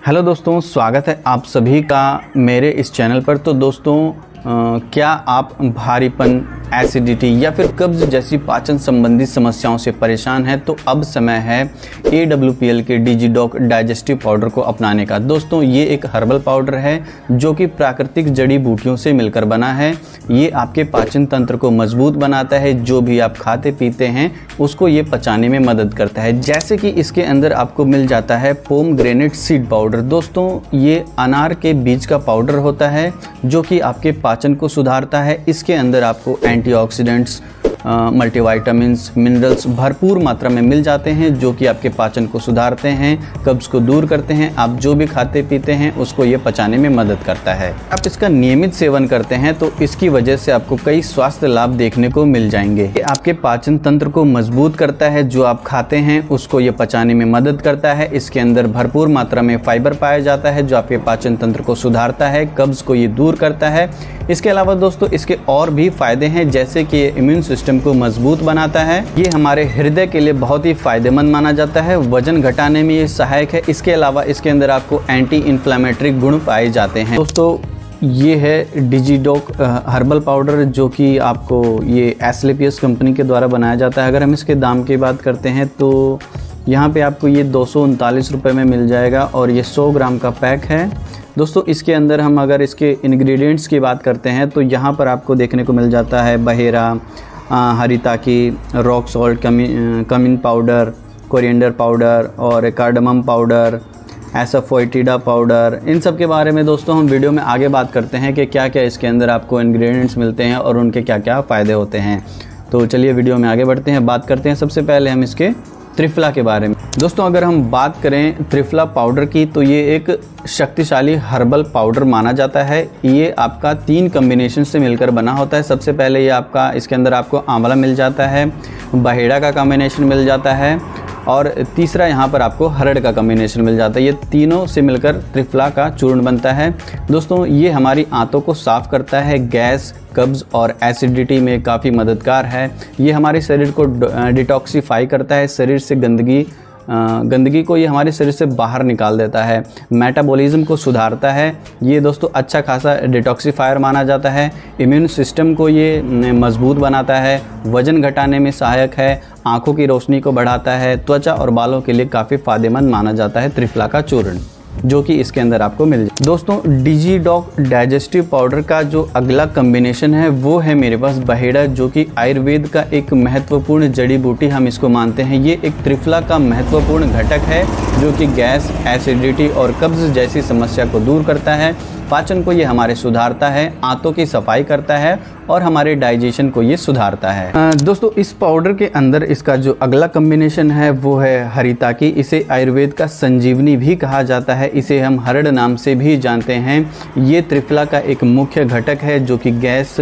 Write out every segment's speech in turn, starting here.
Hello दोस्तों, स्वागत है आप सभी का मेरे इस चैनल पर। तो दोस्तों क्या आप भारीपन, एसिडिटी या फिर कब्ज जैसी पाचन संबंधी समस्याओं से परेशान हैं तो अब समय है AWPL के डिजीडॉक डाइजेस्टिव पाउडर को अपनाने का। दोस्तों ये एक हर्बल पाउडर है जो कि प्राकृतिक जड़ी बूटियों से मिलकर बना है। ये आपके पाचन तंत्र को मजबूत बनाता है। जो भी आप खाते पीते हैं उसको ये पचाने में मदद करता है। जैसे कि इसके अंदर आपको मिल जाता है पोमग्रेनेट सीड पाउडर। दोस्तों ये अनार के बीज का पाउडर होता है जो कि आपके पाचन को सुधारता है। इसके अंदर आपको एंटीऑक्सीडेंट्स, मल्टीविटामिन्स, मिनरल्स भरपूर मात्रा में मिल जाते हैं जो कि आपके पाचन को सुधारते हैं, कब्ज को दूर करते हैं। आप जो भी खाते पीते हैं उसको ये पचाने में मदद करता है। आप इसका नियमित सेवन करते हैं तो इसकी वजह से आपको कई स्वास्थ्य लाभ देखने को मिल जाएंगे। ये आपके पाचन तंत्र को मजबूत करता है। जो आप खाते हैं उसको ये पचाने में मदद करता है। इसके अंदर भरपूर मात्रा में फाइबर पाया जाता है जो आपके पाचन तंत्र को सुधारता है, कब्ज को ये दूर करता है। इसके अलावा दोस्तों इसके और भी फायदे हैं, जैसे कि ये इम्यून सिस्टम को मजबूत बनाता है। ये हमारे हृदय के लिए बहुत ही फायदेमंद माना जाता है। वजन घटाने में ये सहायक है। इसके अलावा इसके अंदर आपको एंटी इन्फ्लेमेटरी गुण पाए जाते हैं। दोस्तों ये है डिजीडॉक हर्बल पाउडर जो कि आपको ये एस्क्लेपियस कंपनी के द्वारा बनाया जाता है। अगर हम इसके दाम की बात करते हैं तो यहाँ पे आपको ये 239 रुपये में मिल जाएगा और ये 100 ग्राम का पैक है। दोस्तों इसके अंदर हम अगर इसके इंग्रेडिएंट्स की बात करते हैं तो यहाँ पर आपको देखने को मिल जाता है बहेरा, हरिताकी, rock salt, cumin powder, coriander powder और कार्डमम पाउडर, एसाफोइटिडा पाउडर। इन सब के बारे में दोस्तों हम वीडियो में आगे बात करते हैं कि क्या क्या इसके अंदर आपको इंग्रेडिएंट्स मिलते हैं और उनके क्या क्या फ़ायदे होते हैं। तो चलिए वीडियो में आगे बढ़ते हैं, बात करते हैं। सबसे पहले हम इसके त्रिफला के बारे में। दोस्तों अगर हम बात करें त्रिफला पाउडर की तो ये एक शक्तिशाली हर्बल पाउडर माना जाता है। ये आपका 3 कॉम्बिनेशन से मिलकर बना होता है। सबसे पहले ये आपका इसके अंदर आपको आंवला मिल जाता है, बहेड़ा का कॉम्बिनेशन मिल जाता है और तीसरा यहाँ पर आपको हरड़ का कॉम्बिनेशन मिल जाता है। ये तीनों से मिलकर त्रिफला का चूर्ण बनता है। दोस्तों ये हमारी आंतों को साफ करता है, गैस, कब्ज़ और एसिडिटी में काफ़ी मददगार है। ये हमारे शरीर को डिटॉक्सिफाई करता है। शरीर से गंदगी को ये हमारे शरीर से बाहर निकाल देता है। मेटाबॉलिज्म को सुधारता है। ये दोस्तों अच्छा खासा डिटॉक्सिफायर माना जाता है। इम्यून सिस्टम को ये मजबूत बनाता है। वज़न घटाने में सहायक है। आँखों की रोशनी को बढ़ाता है। त्वचा और बालों के लिए काफ़ी फायदेमंद माना जाता है त्रिफला का चूर्ण जो कि इसके अंदर आपको मिल जाए। दोस्तों डिजीडॉक डाइजेस्टिव पाउडर का जो अगला कॉम्बिनेशन है वो है मेरे पास बहेड़ा, जो कि आयुर्वेद का एक महत्वपूर्ण जड़ी बूटी हम इसको मानते हैं। ये एक त्रिफला का महत्वपूर्ण घटक है जो कि गैस, एसिडिटी और कब्ज जैसी समस्या को दूर करता है। पाचन को ये हमारे सुधारता है, आंतों की सफाई करता है और हमारे डाइजेशन को ये सुधारता है। दोस्तों इस पाउडर के अंदर इसका जो अगला कॉम्बिनेशन है वो है हरिताकी। इसे आयुर्वेद का संजीवनी भी कहा जाता है। इसे हम हरड़ नाम से भी जानते हैं। ये त्रिफला का एक मुख्य घटक है जो कि गैस,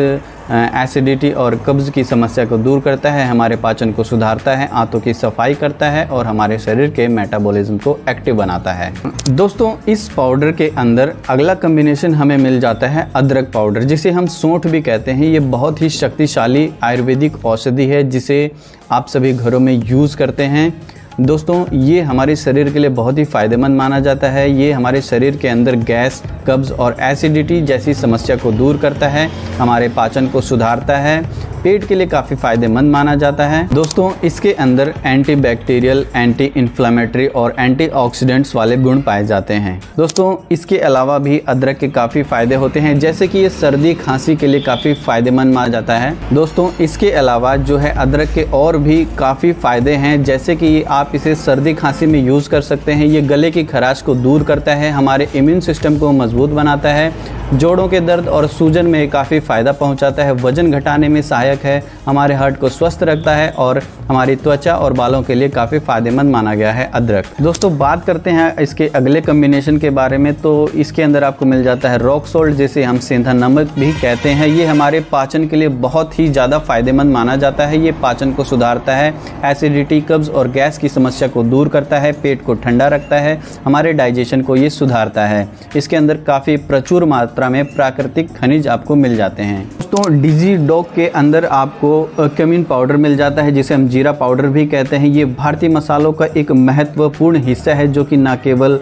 एसिडिटी और कब्ज़ की समस्या को दूर करता है, हमारे पाचन को सुधारता है, आंतों की सफाई करता है और हमारे शरीर के मेटाबॉलिज्म को एक्टिव बनाता है। दोस्तों इस पाउडर के अंदर अगला कॉम्बिनेशन हमें मिल जाता है अदरक पाउडर, जिसे हम सौंठ भी कहते हैं। ये बहुत ही शक्तिशाली आयुर्वेदिक औषधि है जिसे आप सभी घरों में यूज़ करते हैं। दोस्तों ये हमारे शरीर के लिए बहुत ही फ़ायदेमंद माना जाता है। ये हमारे शरीर के अंदर गैस, कब्ज़ और एसिडिटी जैसी समस्या को दूर करता है, हमारे पाचन को सुधारता है, पेट के लिए काफ़ी फ़ायदेमंद माना जाता है। दोस्तों इसके अंदर एंटीबैक्टीरियल, एंटी इन्फ्लेमेटरी और एंटीऑक्सीडेंट्स वाले गुण पाए जाते हैं। दोस्तों इसके अलावा भी अदरक के काफ़ी फ़ायदे होते हैं, जैसे कि ये सर्दी खांसी के लिए काफ़ी फ़ायदेमंद माना जाता है। दोस्तों इसके अलावा जो है अदरक के और भी काफ़ी फ़ायदे हैं, जैसे कि आप इसे सर्दी खांसी में यूज़ कर सकते हैं। ये गले की खराश को दूर करता है, हमारे इम्यून सिस्टम को मजबूत बनाता है, जोड़ों के दर्द और सूजन में काफ़ी फ़ायदा पहुंचाता है, वजन घटाने में सहायक है, हमारे हार्ट को स्वस्थ रखता है और हमारी त्वचा और बालों के लिए काफ़ी फ़ायदेमंद माना गया है अदरक। दोस्तों बात करते हैं इसके अगले कॉम्बिनेशन के बारे में। तो इसके अंदर आपको मिल जाता है रॉक सॉल्ट, जिसे हम सेंधा नमक भी कहते हैं। ये हमारे पाचन के लिए बहुत ही ज़्यादा फ़ायदेमंद माना जाता है। ये पाचन को सुधारता है, एसिडिटी, कब्ज़ और गैस की समस्या को दूर करता है, पेट को ठंडा रखता है, हमारे डाइजेशन को ये सुधारता है। इसके अंदर काफ़ी प्रचुर मात्रा में प्राकृतिक खनिज आपको मिल जाते हैं। दोस्तों डिजीडॉक के अंदर अंदर आपको क्यूमिन पाउडर मिल जाता है, जिसे हम जीरा पाउडर भी कहते हैं। ये भारतीय मसालों का एक महत्वपूर्ण हिस्सा है जो कि न केवल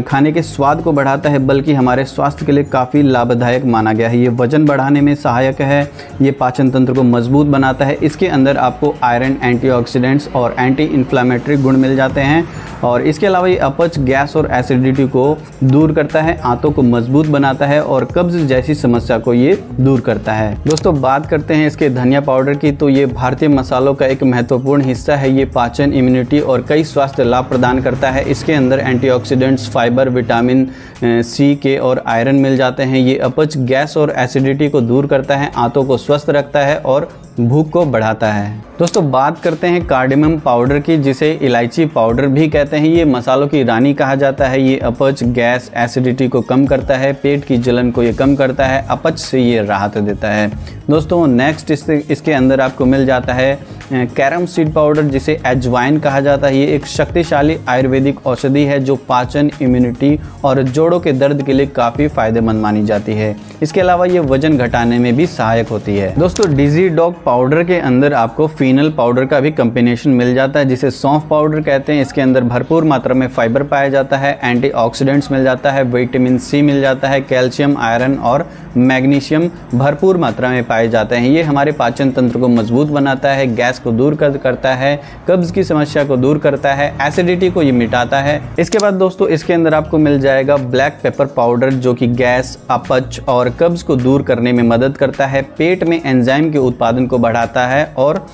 खाने के स्वाद को बढ़ाता है बल्कि हमारे स्वास्थ्य के लिए काफ़ी लाभदायक माना गया है। ये वजन बढ़ाने में सहायक है, ये पाचन तंत्र को मजबूत बनाता है। इसके अंदर आपको आयरन, एंटीऑक्सीडेंट्स और एंटी इन्फ्लेमेटरी गुण मिल जाते हैं और इसके अलावा ये अपच, गैस और एसिडिटी को दूर करता है, आंतों को मजबूत बनाता है और कब्ज जैसी समस्या को ये दूर करता है। दोस्तों बात करते हैं इसके धनिया पाउडर की, तो ये भारतीय मसालों का एक महत्वपूर्ण हिस्सा है। ये पाचन, इम्यूनिटी और कई स्वास्थ्य लाभ प्रदान करता है। इसके अंदर एंटीऑक्सीडेंट्स, फाइबर, विटामिन सी, के और आयरन मिल जाते हैं। ये अपच, गैस और एसिडिटी को दूर करता है, आंतों को स्वस्थ रखता है और भूख को बढ़ाता है। दोस्तों बात करते हैं कार्डेमम पाउडर की, जिसे इलायची पाउडर भी कहते हैं। ये मसालों की रानी कहा जाता है। ये अपच, गैस, एसिडिटी को कम करता है, पेट की जलन को ये कम करता है, अपच से ये राहत देता है। दोस्तों नेक्स्ट इसके अंदर आपको मिल जाता है कैरम सीड पाउडर, जिसे अजवाइन कहा जाता है। ये एक शक्तिशाली आयुर्वेदिक औषधि है जो पाचन, इम्यूनिटी और जोड़ों के दर्द के लिए काफ़ी फायदेमंद मानी जाती है। इसके अलावा ये वजन घटाने में भी सहायक होती है। दोस्तों डिजी डॉग पाउडर के अंदर आपको फीनल पाउडर का भी कॉम्बिनेशन मिल जाता है, जिसे सौंफ पाउडर कहते हैं। इसके अंदर भरपूर मात्रा में फाइबर पाया जाता है, एंटीऑक्सीडेंट्स मिल जाता है, विटामिन सी मिल जाता है, कैल्शियम, आयरन और मैग्नीशियम भरपूर मात्रा में पाए जाते हैं। ये हमारे पाचन तंत्र को मजबूत बनाता है, गैस को दूर करता है, कब्ज की समस्या को दूर करता है, एसिडिटी को ये मिटाता है। इसके बाद दोस्तों इसके अंदर आपको मिल जाएगा ब्लैक पेपर पाउडर, जो कि गैस, अपच और कब्ज को दूर करने में मदद करता है, पेट में एंजाइम के उत्पादन को बढ़ाता है और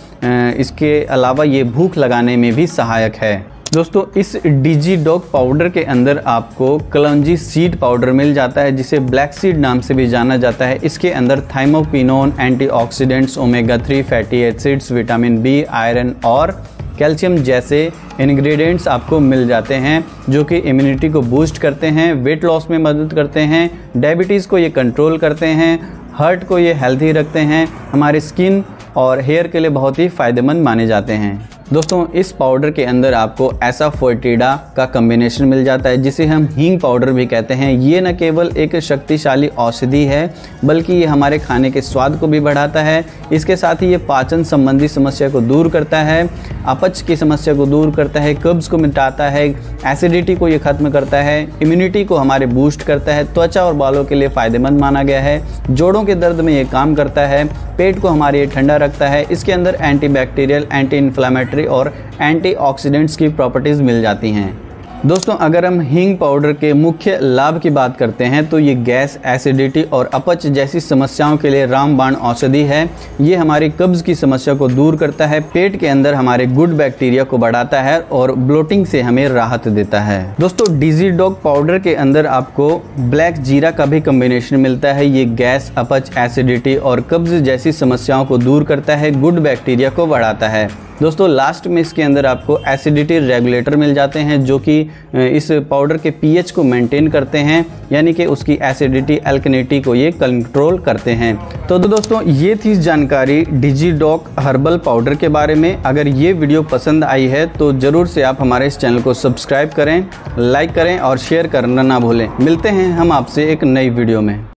इसके अलावा ये भूख लगाने में भी सहायक है। दोस्तों इस डिजी डॉग पाउडर के अंदर आपको कलौंजी सीड पाउडर मिल जाता है, जिसे ब्लैक सीड नाम से भी जाना जाता है। इसके अंदर thymoquinone, antioxidants, omega 3 fatty acids, vitamin B, iron और कैल्शियम जैसे इंग्रेडिएंट्स आपको मिल जाते हैं, जो कि इम्यूनिटी को बूस्ट करते हैं, वेट लॉस में मदद करते हैं, डायबिटीज़ को ये कंट्रोल करते हैं, हार्ट को ये हेल्थी रखते हैं, हमारे स्किन और हेयर के लिए बहुत ही फ़ायदेमंद माने जाते हैं। दोस्तों इस पाउडर के अंदर आपको एसाफोएटिडा का कॉम्बिनेशन मिल जाता है, जिसे हम हींग पाउडर भी कहते हैं। ये न केवल एक शक्तिशाली औषधि है बल्कि ये हमारे खाने के स्वाद को भी बढ़ाता है। इसके साथ ही ये पाचन संबंधी समस्या को दूर करता है, अपच की समस्या को दूर करता है, कब्ज को मिटाता है, एसिडिटी को ये खत्म करता है, इम्यूनिटी को हमारे बूस्ट करता है, त्वचा और बालों के लिए फ़ायदेमंद माना गया है, जोड़ों के दर्द में ये काम करता है, पेट को हमारे ठंडा रखता है। इसके अंदर एंटीबैक्टीरियल, एंटी इन्फ्लेमेटरी और एंटीऑक्सीडेंट्स की प्रॉपर्टीज मिल जाती हैं। दोस्तों अगर हम हींग पाउडर के मुख्य लाभ की बात करते हैं तो ये गैस, एसिडिटी और अपच जैसी समस्याओं के लिए रामबाण औषधि है। ये हमारी कब्ज की समस्या को दूर करता है, पेट के अंदर हमारे गुड बैक्टीरिया को बढ़ाता है और ब्लोटिंग से हमें राहत देता है। दोस्तों डिजी डॉग पाउडर के अंदर आपको ब्लैक जीरा का भी कॉम्बिनेशन मिलता है। ये गैस, अपच, एसिडिटी और कब्ज जैसी समस्याओं को दूर करता है, गुड बैक्टीरिया को बढ़ाता है। दोस्तों लास्ट में इसके अंदर आपको एसिडिटी रेगुलेटर मिल जाते हैं, जो कि इस पाउडर के पीएच को मेंटेन करते हैं, यानी कि उसकी एसिडिटी, अल्कनिटी को ये कंट्रोल करते हैं। तो दोस्तों ये थी जानकारी डिजी डॉग हर्बल पाउडर के बारे में। अगर ये वीडियो पसंद आई है तो ज़रूर से आप हमारे इस चैनल को सब्सक्राइब करें, लाइक करें और शेयर करना ना भूलें। मिलते हैं हम आपसे एक नई वीडियो में।